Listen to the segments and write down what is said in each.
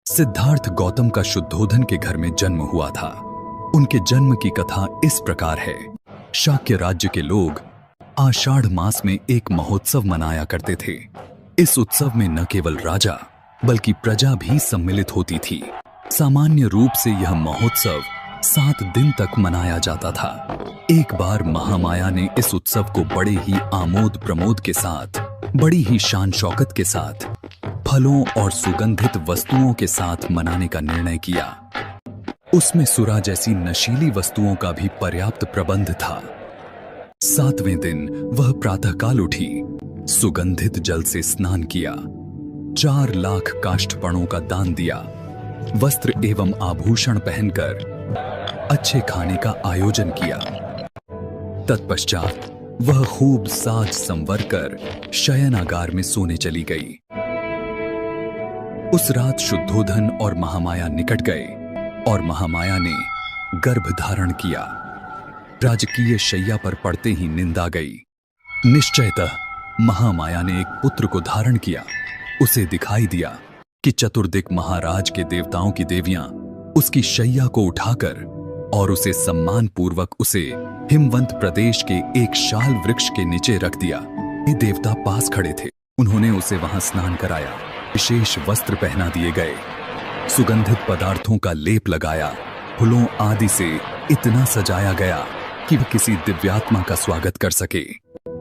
सिद्धार्थ गौतम का शुद्धोधन के घर में जन्म हुआ था। उनके जन्म की कथा इस प्रकार है। शाक्य राज्य के लोग आषाढ़ मास में एक महोत्सव मनाया करते थे। इस उत्सव में न केवल राजा बल्कि प्रजा भी सम्मिलित होती थी। सामान्य रूप से यह महोत्सव 7 दिन तक मनाया जाता था। एक बार महामाया ने इस उत्सव को बड़े ही आमोद प्रमोद के साथ, बड़ी ही शान शौकत के साथ, फलों और सुगंधित वस्तुओं के साथ मनाने का निर्णय किया। उसमें सुरा जैसी नशीली वस्तुओं का भी पर्याप्त प्रबंध था। 7वें दिन वह प्रातःकाल उठी, सुगंधित जल से स्नान किया, 4 लाख काष्ठपणों का दान दिया, वस्त्र एवं आभूषण पहनकर अच्छे खाने का आयोजन किया। तत्पश्चात वह खूब साज संवर कर शयनागार में सोने चली गई। उस रात शुद्धोधन और महामाया निकट गए और महामाया ने गर्भ धारण किया। राजकीय शैया पर पड़ते ही नींद आ गई। निश्चयतः महामाया ने एक पुत्र को धारण किया। उसे दिखाई दिया कि चतुर्दिक महाराज के देवताओं की देवियां उसकी शैया को उठाकर और उसे सम्मान पूर्वक उसे हिमवंत प्रदेश के एक शाल वृक्ष के नीचे रख दिया। ये देवता पास खड़े थे। उन्होंने उसे वहां स्नान कराया, विशेष वस्त्र पहना दिए गए, सुगंधित पदार्थों का लेप लगाया, फूलों आदि से इतना सजाया गया कि वह किसी दिव्यात्मा का स्वागत कर सके।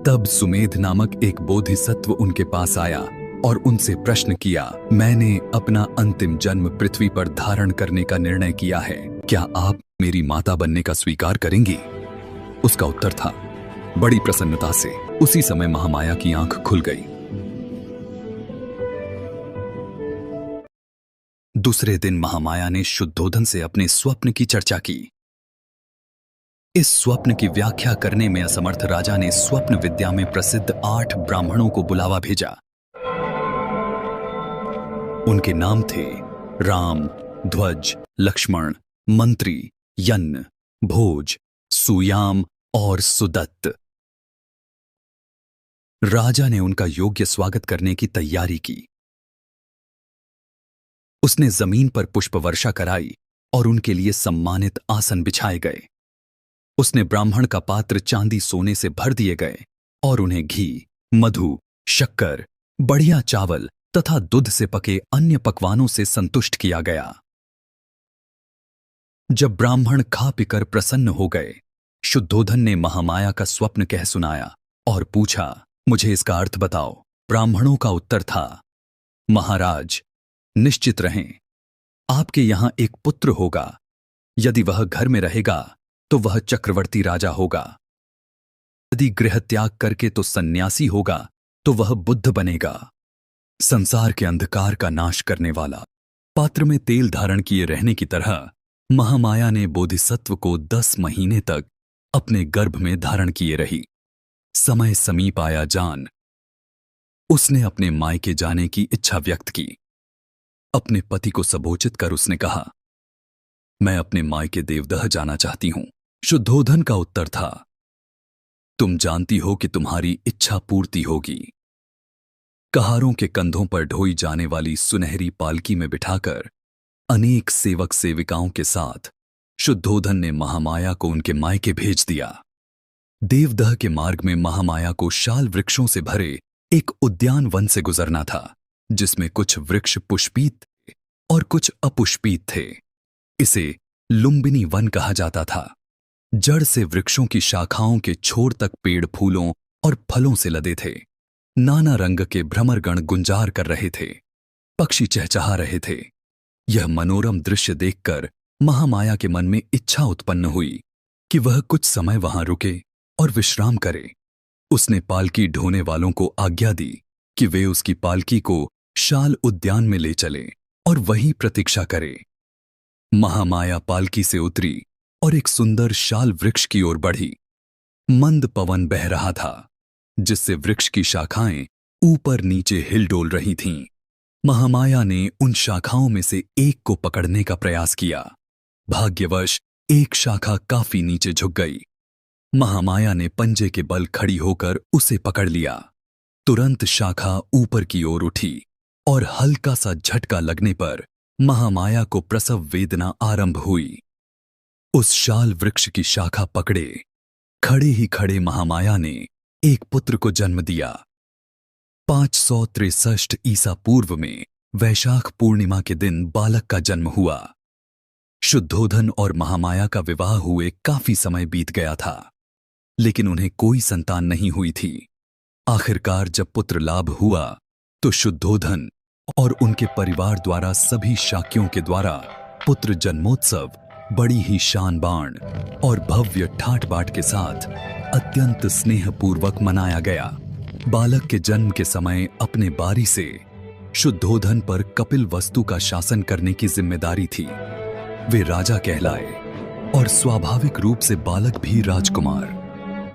तब सुमेध नामक एक बोधिसत्व उनके पास आया और उनसे प्रश्न किया, मैंने अपना अंतिम जन्म पृथ्वी पर धारण करने का निर्णय किया है, क्या आप मेरी माता बनने का स्वीकार करेंगी? उसका उत्तर था, बड़ी प्रसन्नता से। उसी समय महामाया की आंख खुल गई। दूसरे दिन महामाया ने शुद्धोधन से अपने स्वप्न की चर्चा की। इस स्वप्न की व्याख्या करने में असमर्थ राजा ने स्वप्न विद्या में प्रसिद्ध 8 ब्राह्मणों को बुलावा भेजा। उनके नाम थे राम, ध्वज, लक्ष्मण, मंत्री, यन्न, भोज, सुयाम और सुदत्त। राजा ने उनका योग्य स्वागत करने की तैयारी की। उसने जमीन पर पुष्प वर्षा कराई और उनके लिए सम्मानित आसन बिछाए गए। उसने ब्राह्मण का पात्र चांदी सोने से भर दिए गए और उन्हें घी, मधु, शक्कर, बढ़िया चावल तथा दूध से पके अन्य पकवानों से संतुष्ट किया गया। जब ब्राह्मण खा पीकर प्रसन्न हो गए, शुद्धोधन ने महामाया का स्वप्न कह सुनाया और पूछा, मुझे इसका अर्थ बताओ। ब्राह्मणों का उत्तर था, महाराज, निश्चित रहें, आपके यहां एक पुत्र होगा। यदि वह घर में रहेगा तो वह चक्रवर्ती राजा होगा। यदि गृह त्याग करके तो सन्यासी होगा तो वह बुद्ध बनेगा। संसार के अंधकार का नाश करने वाला। पात्र में तेल धारण किए रहने की तरह महामाया ने बोधिसत्व को 10 महीने तक अपने गर्भ में धारण किए रही। समय समीप आया जान उसने अपने मायके जाने की इच्छा व्यक्त की। अपने पति को सबोचित कर उसने कहा, मैं अपने मायके देवदह जाना चाहती हूं। शुद्धोधन का उत्तर था, तुम जानती हो कि तुम्हारी इच्छा पूर्ति होगी। कहारों के कंधों पर ढोई जाने वाली सुनहरी पालकी में बिठाकर अनेक सेवक सेविकाओं के साथ शुद्धोधन ने महामाया को उनके मायके भेज दिया। देवदह के मार्ग में महामाया को शाल वृक्षों से भरे एक उद्यान वन से गुजरना था, जिसमें कुछ वृक्ष पुष्पित थे और कुछ अपुष्पित थे। इसे लुम्बिनी वन कहा जाता था। जड़ से वृक्षों की शाखाओं के छोर तक पेड़ फूलों और फलों से लदे थे। नाना रंग के भ्रमरगण गुंजार कर रहे थे, पक्षी चहचहा रहे थे। यह मनोरम दृश्य देखकर महामाया के मन में इच्छा उत्पन्न हुई कि वह कुछ समय वहां रुके और विश्राम करे। उसने पालकी ढोने वालों को आज्ञा दी कि वे उसकी पालकी को शाल उद्यान में ले चले और वहीं प्रतीक्षा करे। महामाया पालकी से उतरी और एक सुंदर शाल वृक्ष की ओर बढ़ी। मंद पवन बह रहा था, जिससे वृक्ष की शाखाएं ऊपर नीचे हिल डोल रही थीं। महामाया ने उन शाखाओं में से एक को पकड़ने का प्रयास किया। भाग्यवश एक शाखा काफी नीचे झुक गई। महामाया ने पंजे के बल खड़ी होकर उसे पकड़ लिया। तुरंत शाखा ऊपर की ओर उठी और हल्का सा झटका लगने पर महामाया को प्रसव वेदना आरंभ हुई। उस शाल वृक्ष की शाखा पकड़े खड़े ही खड़े महामाया ने एक पुत्र को जन्म दिया। 563 ईसा पूर्व में वैशाख पूर्णिमा के दिन बालक का जन्म हुआ। शुद्धोधन और महामाया का विवाह हुए काफी समय बीत गया था, लेकिन उन्हें कोई संतान नहीं हुई थी। आखिरकार जब पुत्र लाभ हुआ तो शुद्धोधन और उनके परिवार द्वारा सभी शाक्यों के द्वारा पुत्र जन्मोत्सव बड़ी ही शान बाण और भव्य ठाट बाट के साथ अत्यंत स्नेहपूर्वक मनाया गया। बालक के जन्म के समय अपने बारी से शुद्धोधन पर कपिल वस्तु का शासन करने की जिम्मेदारी थी। वे राजा कहलाए और स्वाभाविक रूप से बालक भी राजकुमार।